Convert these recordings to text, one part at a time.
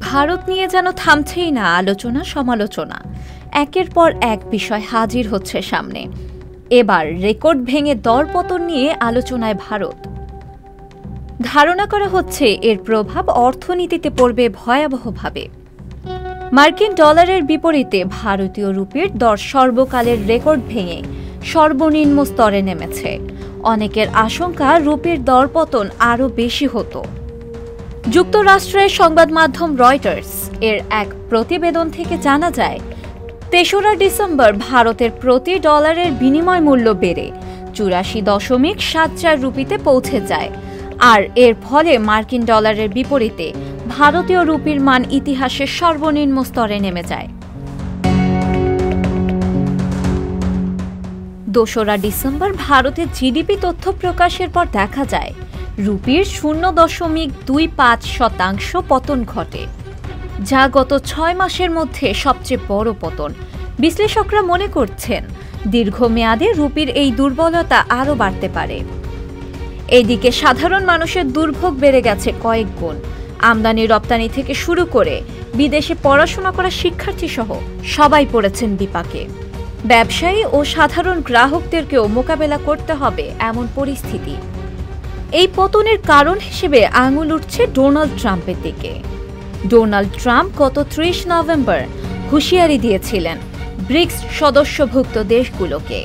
ভারত নিয়ে যেন থামছেই না আলোচনা সমালোচনা। একের পর এক বিষয় হাজির হচ্ছে সামনে। এবার রেকর্ড ভেঙে দরপতন নিয়ে আলোচনায় ভারত। ধারণা করা হচ্ছে এর প্রভাব অর্থনীতিতে পড়বে ভয়াবহভাবে। মার্কিন ডলারের বিপরীতে ভারতীয় রুপির দর সর্বকালের রেকর্ড ভেঙে সর্বনিম্ন স্তরে নেমেছে। অনেকের আশঙ্কা রুপির দরপতন আরও বেশি হতো। যুক্তরাষ্ট্রের সংবাদ মাধ্যম রয়টার্স এর এক প্রতিবেদন থেকে জানা যায়, ৩রা ডিসেম্বর ভারতের প্রতি ডলারের বিনিময় মূল্য বেড়ে ৮৪.৭৪ রুপিতে পৌঁছে যায়। আর এর ফলে মার্কিন ডলারের বিপরীতে ভারতীয় রুপির মান ইতিহাসের সর্বনিম্ন স্তরে নেমে যায়। ২রা ডিসেম্বর ভারতের জিডিপি তথ্য প্রকাশের পর দেখা যায় রুপির ০.২৫% পতন ঘটে, যা গত ৬ মাসের মধ্যে সবচেয়ে বড় পতন। বিশ্লেষকরা মনে করছেন দীর্ঘমেয়াদে রুপির এই দুর্বলতা আরও বাড়তে পারে। এদিকে সাধারণ মানুষের দুর্ভোগ বেড়ে গেছে কয়েক গুণ। আমদানি রপ্তানি থেকে শুরু করে বিদেশে পড়াশোনা করা শিক্ষার্থী সহ সবাই পড়েছেন বিপাকে। ব্যবসায়ী ও সাধারণ গ্রাহকদেরকেও মোকাবেলা করতে হবে এমন পরিস্থিতি। এই পতনের কারণ হিসেবে আঙুল উঠছে ডোনাল্ড ট্রাম্পের দিকে। ডোনাল্ড ট্রাম্প গত ৩০ নভেম্বর হুঁশিয়ারি দিয়েছিলেন ব্রিক্স সদস্যভুক্ত দেশগুলোকে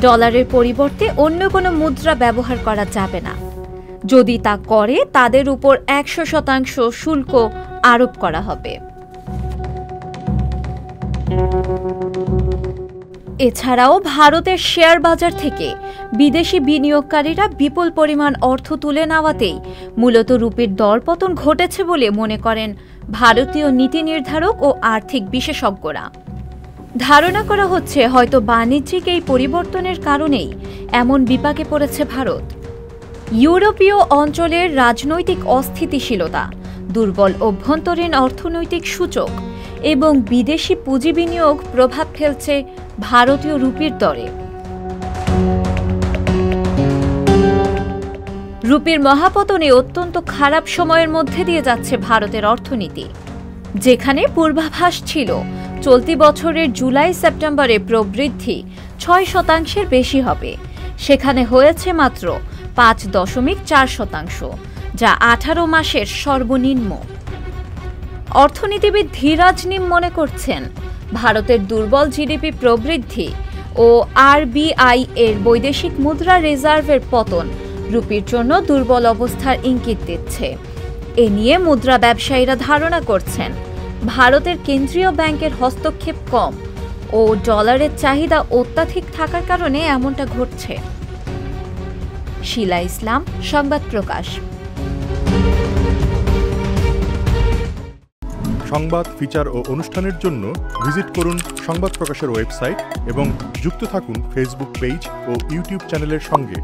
ডলারের পরিবর্তে অন্য কোনো মুদ্রা ব্যবহার করা যাবে না। যদি তা করে তাদের উপর ১০০% শুল্ক আরোপ করা হবে। এছাড়াও ভারতের শেয়ার বাজার থেকে বিদেশি বিনিয়োগকারীরা বিপুল পরিমাণ অর্থ তুলে নেওয়াতেই মূলত রুপির দরপতন ঘটেছে বলে মনে করেন ভারতীয় নীতি নির্ধারক ও আর্থিক বিশেষজ্ঞরা। ধারণা করা হচ্ছে হয়তো বাণিজ্যিক এই পরিবর্তনের কারণেই এমন বিপাকে পড়েছে ভারত। ইউরোপীয় অঞ্চলের রাজনৈতিক অস্থিতিশীলতা, দুর্বল অভ্যন্তরীণ অর্থনৈতিক সূচক এবং বিদেশি পুঁজি বিনিয়োগ প্রভাব ফেলছে ভারতীয় রুপির দরে। রুপির মহাপতনে অত্যন্ত খারাপ সময়ের মধ্যে দিয়ে যাচ্ছে ভারতের অর্থনীতি। যেখানে পূর্বাভাস ছিল চলতি বছরের জুলাই সেপ্টেম্বরে প্রবৃদ্ধি ৬% বেশি হবে, সেখানে হয়েছে মাত্র ৫.৪%, যা ১৮ মাসের সর্বনিম্ন। অর্থনীতিবিদ ধীরাজ নিম মনে করছেন ভারতের দুর্বল জিডিপি প্রবৃদ্ধি ও আরবিআই এর বৈদেশিক মুদ্রা রিজার্ভের পতন রুপির জন্য দুর্বল অবস্থার ইঙ্গিত দিচ্ছে। এ নিয়ে মুদ্রা ব্যবসায়ীরা ধারণা করছেন ভারতের কেন্দ্রীয় ব্যাংকের হস্তক্ষেপ কম ও ডলারের চাহিদা অত্যাধিক থাকার কারণে এমনটা ঘটছে। শিলা ইসলাম, সংবাদ প্রকাশ। সংবাদ, ফিচার ও অনুষ্ঠানের জন্য ভিজিট করুন সংবাদ প্রকাশের ওয়েবসাইট এবং যুক্ত থাকুন ফেসবুক পেজ ও ইউটিউব চ্যানেলের সঙ্গে।